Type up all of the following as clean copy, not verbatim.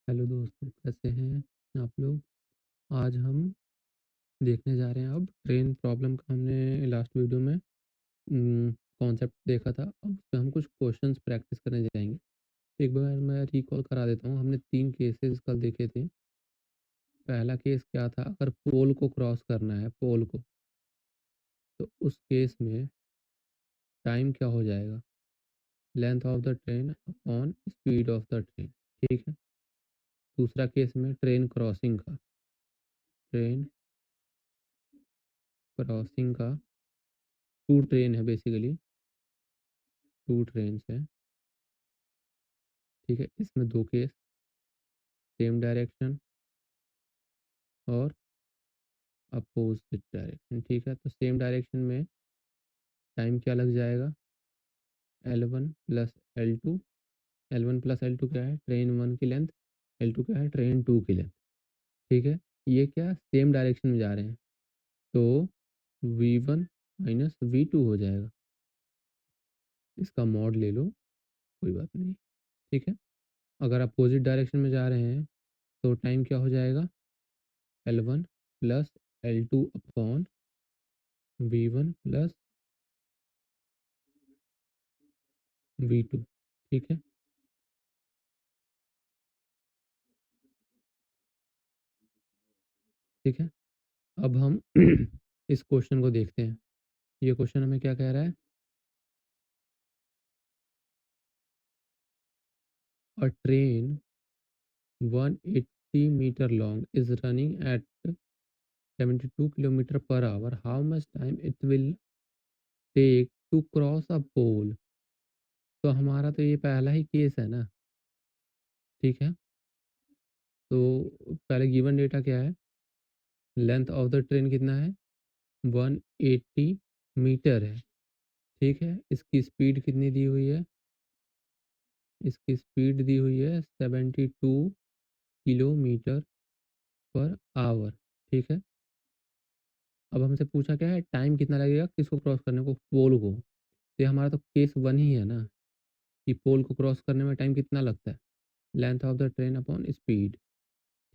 Hello दोस्तों, कैसे हैं आप लोग? आज हम देखने जा रहे हैं अब ट्रेन प्रॉब्लम का हमने लास्ट वीडियो में कॉन्सेप्ट देखा था। अब उसपे हम कुछ क्वेश्चंस प्रैक्टिस करने जाएँगे। एक बार मैं रिकॉल करा देता हूँ, हमने 3 केसेस कल देखे थे। पहला केस क्या था, अगर पोल को क्रॉस करना है पोल को, तो उस केस में टाइम क्या हो जाएगा? Length of the train upon speed of the train, ठीक है? दूसरा केस में ट्रेन क्रॉसिंग का, ट्रेन क्रॉसिंग का 2 ट्रेन है बेसिकली, 2 ट्रेन्स हैं, ठीक है? इसमें 2 केस, सेम डायरेक्शन और अपोज़िट डायरेक्शन, ठीक है? तो सेम डायरेक्शन में टाइम क्या लग जाएगा? L1 plus L2, L1 plus L2 क्या है? ट्रेन 1 की लेंथ, L2 क्या है? ट्रेन 2 की लेंथ, ठीक है? ये क्या सेम डायरेक्शन में जा रहे हैं, तो V1 माइनस V2 हो जाएगा। इसका मॉड ले लो, कोई बात नहीं, ठीक है? अगर अपोज़िट डायरेक्शन में जा रहे हैं, तो टाइम क्या हो जाएगा? L1 plus L2 upon V1 plus V2, ठीक है? ठीक है? अब हम इस क्वेश्चन को देखते हैं। ये क्वेश्चन हमें क्या कह रहा है? A train 180 metre long is running at 72 kilometre per hour. How much time it will take to cross a pole? तो हमारा तो ये पहला ही केस है ना, ठीक है? तो पहले गिवन डेटा क्या है? लेंथ ऑफ द ट्रेन कितना है? 180 मीटर है, ठीक है? इसकी स्पीड कितनी दी हुई है? इसकी स्पीड दी हुई है 72 किलोमीटर पर आवर, ठीक है? अब हमसे पूछा क्या है, टाइम कितना लगेगा किसको क्रॉस करने को? पोल को। तो ये हमारा तो केस 1 ही है ना, कि पोल को क्रॉस करने में टाइम कितना लगता है? Length of the train upon speed,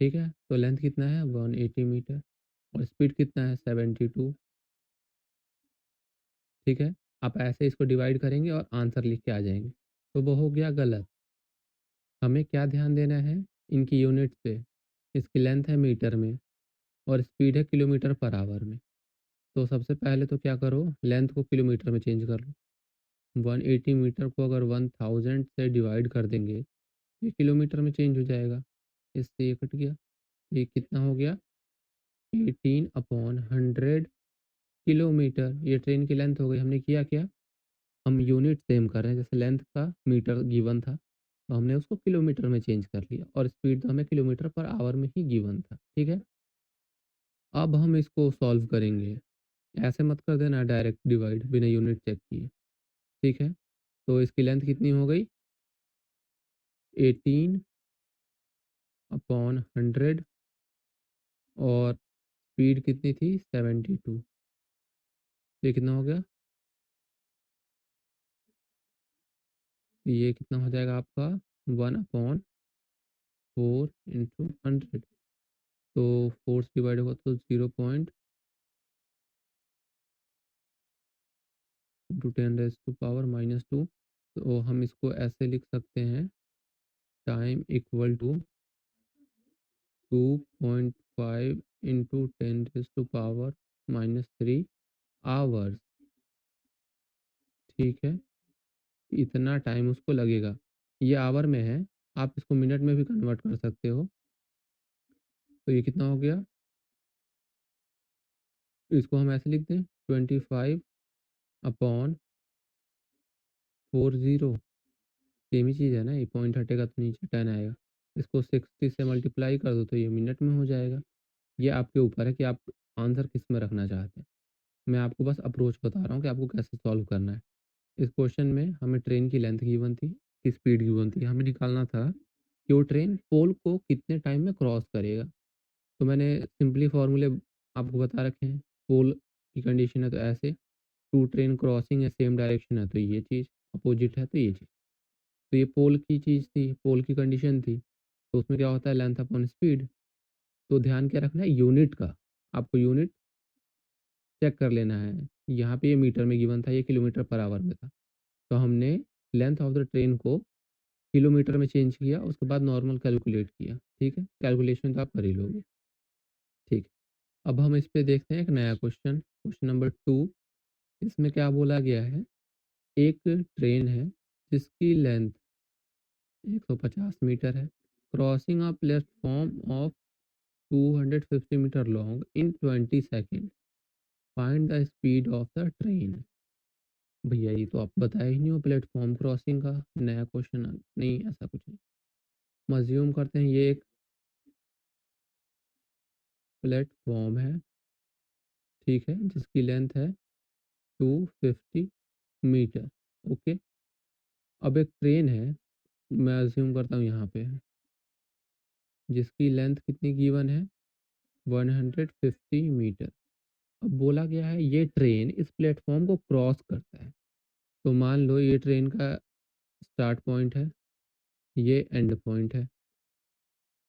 ठीक है? तो लेंथ कितना है? 180 मीटर और स्पीड कितना है? 72, ठीक है? आप ऐसे इसको डिवाइड करेंगे और आंसर लिख के आ जाएँगे। तो वो हो गया गलत। हमें क्या ध्यान देना है? इनकी यूनिट्स पे। इसकी लेंथ है मीटर में और स्पीड है किलोमीटर पर आवर में। तो सबसे पहले तो क्या करो, लेंथ को किलोमीटर में चेंज कर लो। 180 मीटर को अगर 1000 से डिवाइड कर देंगे, तो ये किलोमीटर में चेंज हो जाएगा। इससे ये कट गया। ये कितना हो गया? 18/100 किलोमीटर। ये ट्रेन की लेंथ हो गई। हमने किया क्या? हम यूनिट सेम कर रहे हैं। जैसे लेंथ का मीटर गिवन था, तो हमने उसको किलोमीटर में चेंज कर लिया और स्पीड तो हमें किलोमीटर पर आवर में ही गिवन था, ठीक है? अब हम इसको सॉल्व करेंगे। ऐसे मत कर देना डायरेक्ट डिवाइड बिना यूनिट चेक किए, ठीक है? तो इसकी लेंथ कितनी हो गई? 18/100 और स्पीड कितनी थी? 72। तो ये कितना हो गया? ये कितना हो जाएगा आपका? 1/4 इंटू 100। तो 4 से डिवाइड होगा तो 0.2 इंटू 10⁻⁻²। तो हम इसको ऐसे लिख सकते हैं, time equal to 2.5 into 10⁻³ hours, ठीक है? इतना टाइम उसको लगेगा। ये आवर में है, आप इसको मिनट में भी कन्वर्ट कर सकते हो। तो ये कितना हो गया? इसको हम ऐसे लिख दें, 25/40। सेम ही चीज़ है ना, ये पॉइंट हटेगा तो नीचे 10 आएगा। इसको 60 से मल्टीप्लाई कर दो तो ये मिनट में हो जाएगा। ये आपके ऊपर है कि आप आंसर किस में रखना चाहते हैं। मैं आपको बस अप्रोच बता रहा हूँ कि आपको कैसे सॉल्व करना है। इस क्वेश्चन में हमें ट्रेन की लेंथ गिवन थी, की स्पीड गिवन थी। हमें निकालना था कि वो ट्रेन पोल को कितने टाइम में क्रॉस करेगा। तो मैंने सिंपली फॉर्मूले आपको बता रखे हैं। पोल की कंडीशन है तो ऐसे, 2 ट्रेन क्रॉसिंग है, सेम डायरेक्शन है तो ये चीज़, अपोजिट है तो ये चीज़। तो ये पोल की चीज़ थी, पोल की कंडीशन थी। तो उसमें क्या होता है, लेंथ अपॉन स्पीड। तो ध्यान क्या रखना है, यूनिट का, आपको यूनिट चेक कर लेना है। यहाँ पे ये मीटर में गिवन था, ये किलोमीटर पर आवर में था, तो हमने लेंथ ऑफ द ट्रेन को किलोमीटर में चेंज किया, उसके बाद नॉर्मल कैलकुलेट किया। ठीक है, कैलकुलेशन तो आप कर ही लोगे। ठीक, अब हम इस पे देखते हैं एक नया क्वेश्चन, क्वेश्चन नंबर 2। इसमें क्या बोला गया है, एक ट्रेन है जिसकी लेंथ 150 मीटर है, crossing a platform of 250 meter long in 20 second, find the speed of the train. भैया ये तो आप बताया ही नहीं हो, प्लेटफॉर्म क्रॉसिंग का नया क्वेश्चन नहीं, ऐसा कुछ नहीं। हम अज्यूम करते हैं ये एक प्लेटफॉर्म है, ठीक है, जिसकी लेंथ है 250 मीटर। ओके, अब एक ट्रेन है, मैं अज्यूम करता हूँ यहाँ पे है, जिसकी लेंथ कितनी गिवन है, 150 मीटर। अब बोला गया है ये ट्रेन इस प्लेटफॉर्म को क्रॉस करता है। तो मान लो ये ट्रेन का स्टार्ट पॉइंट है, ये एंड पॉइंट है।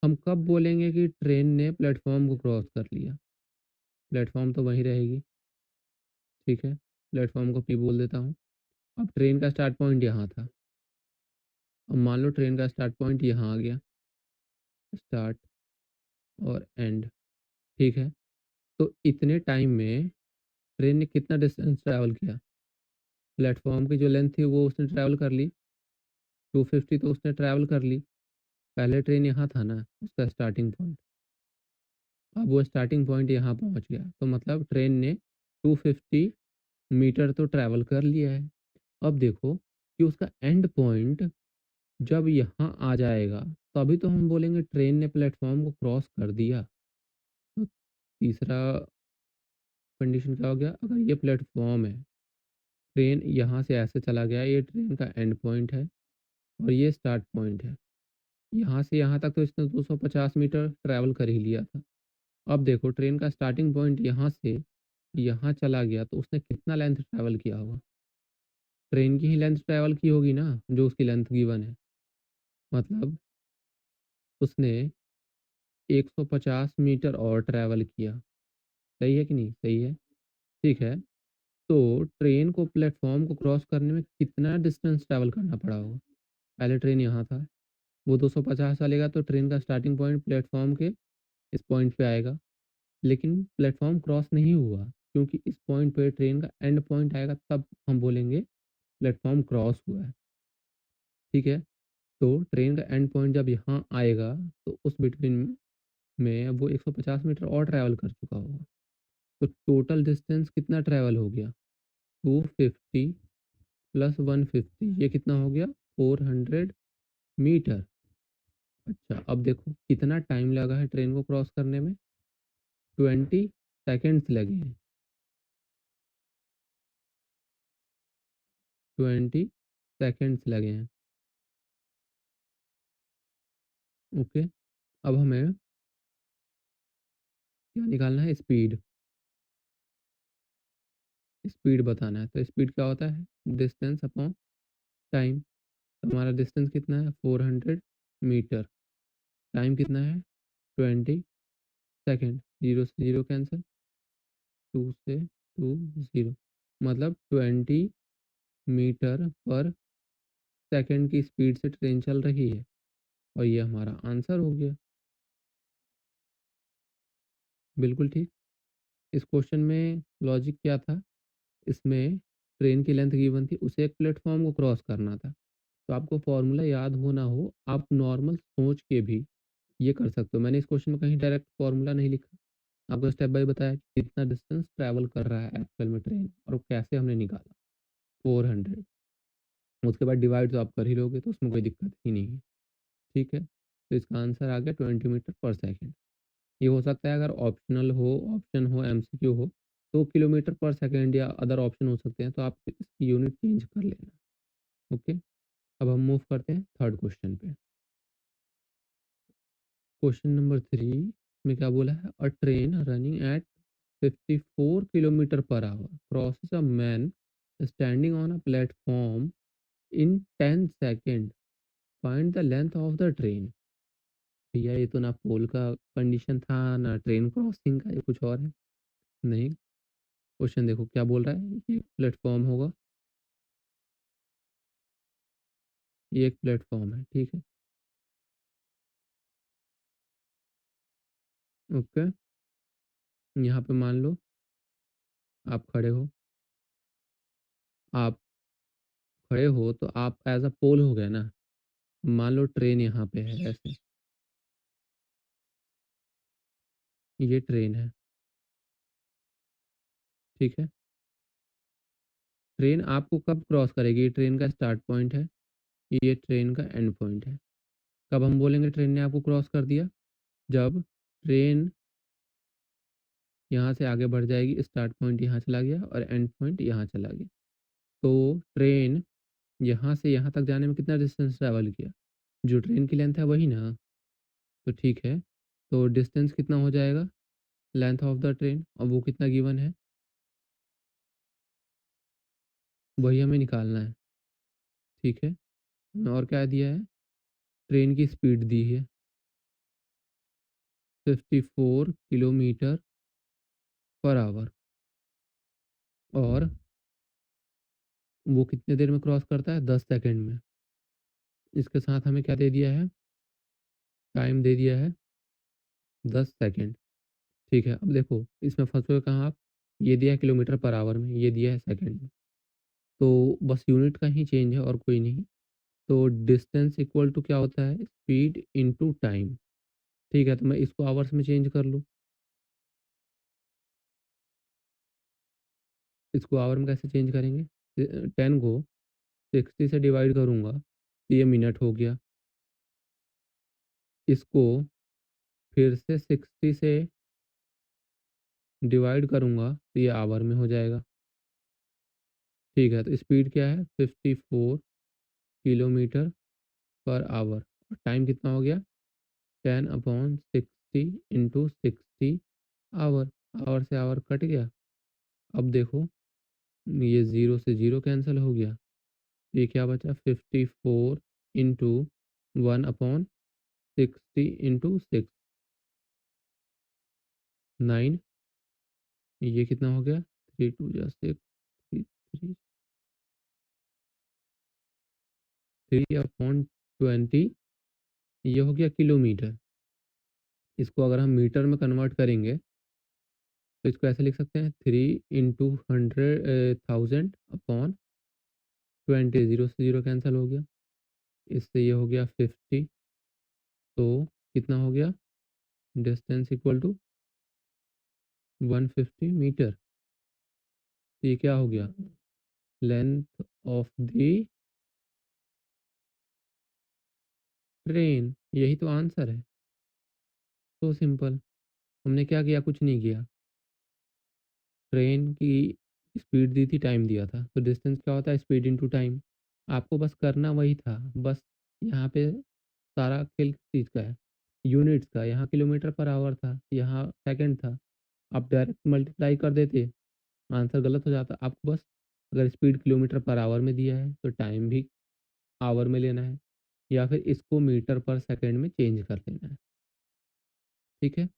हम कब बोलेंगे कि ट्रेन ने प्लेटफॉर्म को क्रॉस कर लिया, प्लेटफॉर्म तो वहीं रहेगी, ठीक है, प्लेटफॉर्म को पी बोल देता हूँ। अब ट्रेन का स्टार्ट पॉइंट यहाँ था, अब मान लो ट्रेन का स्टार्ट पॉइंट यहाँ आ गया, स्टार्ट और एंड, ठीक है। तो इतने टाइम में ट्रेन ने कितना डिस्टेंस ट्रैवल किया, प्लेटफॉर्म की जो लेंथ थी वो उसने ट्रैवल कर ली, 250 तो उसने ट्रैवल कर ली। पहले ट्रेन यहाँ था ना, उसका स्टार्टिंग पॉइंट, अब वो स्टार्टिंग पॉइंट यहाँ पहुँच गया, तो मतलब ट्रेन ने 250 मीटर तो ट्रैवल कर लिया है। अब देखो कि उसका एंड पॉइंट जब यहाँ आ जाएगा, तभी तो हम बोलेंगे ट्रेन ने प्लेटफॉर्म को क्रॉस कर दिया। तो तीसरा कंडीशन क्या हो गया, अगर ये प्लेटफॉर्म है, ट्रेन यहाँ से ऐसे चला गया, ये ट्रेन का एंड पॉइंट है और ये स्टार्ट पॉइंट है, यहाँ से यहाँ तक तो इसने 250 मीटर ट्रैवल कर ही लिया था। अब देखो ट्रेन का स्टार्टिंग पॉइंट यहाँ से यहाँ चला गया, तो उसने कितना लेंथ ट्रैवल किया होगा, ट्रेन की ही लेंथ ट्रैवल की होगी ना, जो उसकी लेंथ गिवन है, मतलब उसने 150 मीटर और ट्रैवल किया। सही है कि नहीं, सही है, ठीक है। तो ट्रेन को प्लेटफॉर्म को क्रॉस करने में कितना डिस्टेंस ट्रैवल करना पड़ा होगा, पहले ट्रेन यहाँ था, वो 250 चलेगा, तो ट्रेन का स्टार्टिंग पॉइंट प्लेटफॉर्म के इस पॉइंट पे आएगा, लेकिन प्लेटफॉर्म क्रॉस नहीं हुआ, क्योंकि इस पॉइंट पे ट्रेन का एंड पॉइंट आएगा, तब हम बोलेंगे प्लेटफॉर्म क्रॉस हुआ है, ठीक है। तो ट्रेन का एंड पॉइंट जब यहाँ आएगा, तो उस बिटवीन में वो 150 मीटर और ट्रैवल कर चुका होगा। तो टोटल डिस्टेंस कितना ट्रैवल हो गया, 250 प्लस 150, ये कितना हो गया, 400 मीटर। अच्छा, अब देखो कितना टाइम लगा है ट्रेन को क्रॉस करने में, 20 सेकेंड्स लगे हैं, 20 सेकेंड्स लगे हैं। ओके, अब हमें क्या निकालना है, स्पीड, स्पीड बताना है। तो स्पीड क्या होता है, डिस्टेंस अपॉन टाइम। तो हमारा डिस्टेंस कितना है, 400 मीटर, टाइम कितना है, 20 सेकेंड, जीरो से जीरो कैंसिल, 2 से 2 0, मतलब 20 मीटर पर सेकेंड की स्पीड से ट्रेन चल रही है, और ये हमारा आंसर हो गया। बिल्कुल ठीक। इस क्वेश्चन में लॉजिक क्या था, इसमें ट्रेन की लेंथ गिवन थी, उसे एक प्लेटफॉर्म को क्रॉस करना था। तो आपको फॉर्मूला याद हो ना हो, आप नॉर्मल सोच के भी ये कर सकते हो। मैंने इस क्वेश्चन में कहीं डायरेक्ट फॉर्मूला नहीं लिखा, आपको स्टेप बाय बताया कि कितना डिस्टेंस ट्रैवल कर रहा है एक्चुअल में ट्रेन, और वो कैसे हमने निकाला, 400। उसके बाद डिवाइड तो आप कर ही लोगे, तो उसमें कोई दिक्कत ही नहीं है, ठीक है। तो इसका आंसर आ गया 20 मीटर पर सेकेंड। ये हो सकता है अगर ऑप्शनल हो, ऑप्शन हो, एमसीक्यू हो, तो किलोमीटर पर सेकेंड या अदर ऑप्शन हो सकते हैं, तो आप इसकी यूनिट चेंज कर लेना। ओके, अब हम मूव करते हैं थर्ड क्वेश्चन पे। क्वेश्चन नंबर 3 में क्या बोला है, a train running at 54 kilometre per our crosses a man standing on a platform in 10 second, find the length of the train. भैया ये तो ना पोल का कंडीशन था, ना ट्रेन क्रॉसिंग का, ये कुछ और है। नहीं, क्वेश्चन देखो क्या बोल रहा है, ये प्लेटफ़ॉर्म होगा, ये एक प्लेटफ़ॉर्म है, ठीक है? ओके, यहाँ पे मान लो आप खड़े हो, आप खड़े हो तो आप एज़ अ पोल हो गए ना। मान लो ट्रेन यहाँ पे है ऐसे, ये ट्रेन है, ठीक है? ट्रेन आपको कब क्रॉस करेगी? ये ट्रेन का स्टार्ट पॉइंट है, ये ट्रेन का एंड पॉइंट है। कब हम बोलेंगे ट्रेन ने आपको क्रॉस कर दिया? जब ट्रेन यहाँ से आगे बढ़ जाएगी, स्टार्ट पॉइंट यहाँ चला गया और एंड पॉइंट यहाँ चला गया। तो ट्रेन यहाँ से यहाँ तक जाने में कितना डिस्टेंस ट्रैवल किया? जो ट्रेन की लेंथ है वही ना? तो ठीक है, तो डिस्टेंस कितना हो जाएगा? लेंथ ऑफ द ट्रेन, और वो कितना गिवन है? वही हमें निकालना है, ठीक है? हमें और क्या दिया है? ट्रेन की स्पीड दी है 54 किलोमीटर पर आवर, और वो कितने देर में क्रॉस करता है? 10 सेकंड में। इसके साथ हमें क्या दे दिया है? टाइम दे दिया है 10 सेकंड, ठीक है? अब देखो इसमें फँसोगे कहाँ आप? ये दिया है किलोमीटर पर आवर में, ये दिया है सेकंड में। तो बस यूनिट का ही चेंज है और कोई नहीं। तो डिस्टेंस इक्वल टू क्या होता है? स्पीड इनटू टाइम, ठीक है? तो मैं इसको आवर्स में चेंज कर लूँ। इसको आवर में कैसे चेंज करेंगे? 10 को 60 से डिवाइड करूँगा तो ये मिनट हो गया। इसको फिर से 60 से डिवाइड करूँगा तो ये आवर में हो जाएगा, ठीक है? तो स्पीड क्या है? 54 किलोमीटर पर आवर, और टाइम कितना हो गया? 10/60 इंटू 60 आवर। आवर से आवर कट गया। अब देखो ये 0 से 0 कैंसिल हो गया। ये क्या बचा? 54 इंटू 1/60 इंटू 6, 9। ये कितना हो गया? 3 2 जा 6, 3 3 3/20, ये हो गया किलोमीटर। इसको अगर हम मीटर में कन्वर्ट करेंगे तो इसको ऐसे लिख सकते हैं, 3 इंटू 1000/20, 0 से 0 कैंसिल हो गया। इससे ये हो गया 50, तो कितना हो गया? Distance equal to 150 meter. तो ये क्या हो गया? लेंथ ऑफ द ट्रेन, यही तो आंसर है। तो सिंपल। हमने क्या किया? कुछ नहीं किया। ट्रेन की स्पीड दी थी, टाइम दिया था, तो डिस्टेंस क्या होता है? Speed into time. आपको बस करना वही था, बस यहाँ पे सारा खेल किस चीज़ का है? यूनिट्स का। यहाँ किलोमीटर पर आवर था, यहाँ सेकंड था। आप डायरेक्ट मल्टीप्लाई कर देते, आंसर गलत हो जाता। आपको बस अगर स्पीड किलोमीटर पर आवर में दिया है तो टाइम भी आवर में लेना है, या फिर इसको मीटर पर सेकंड में चेंज कर लेना है, ठीक है?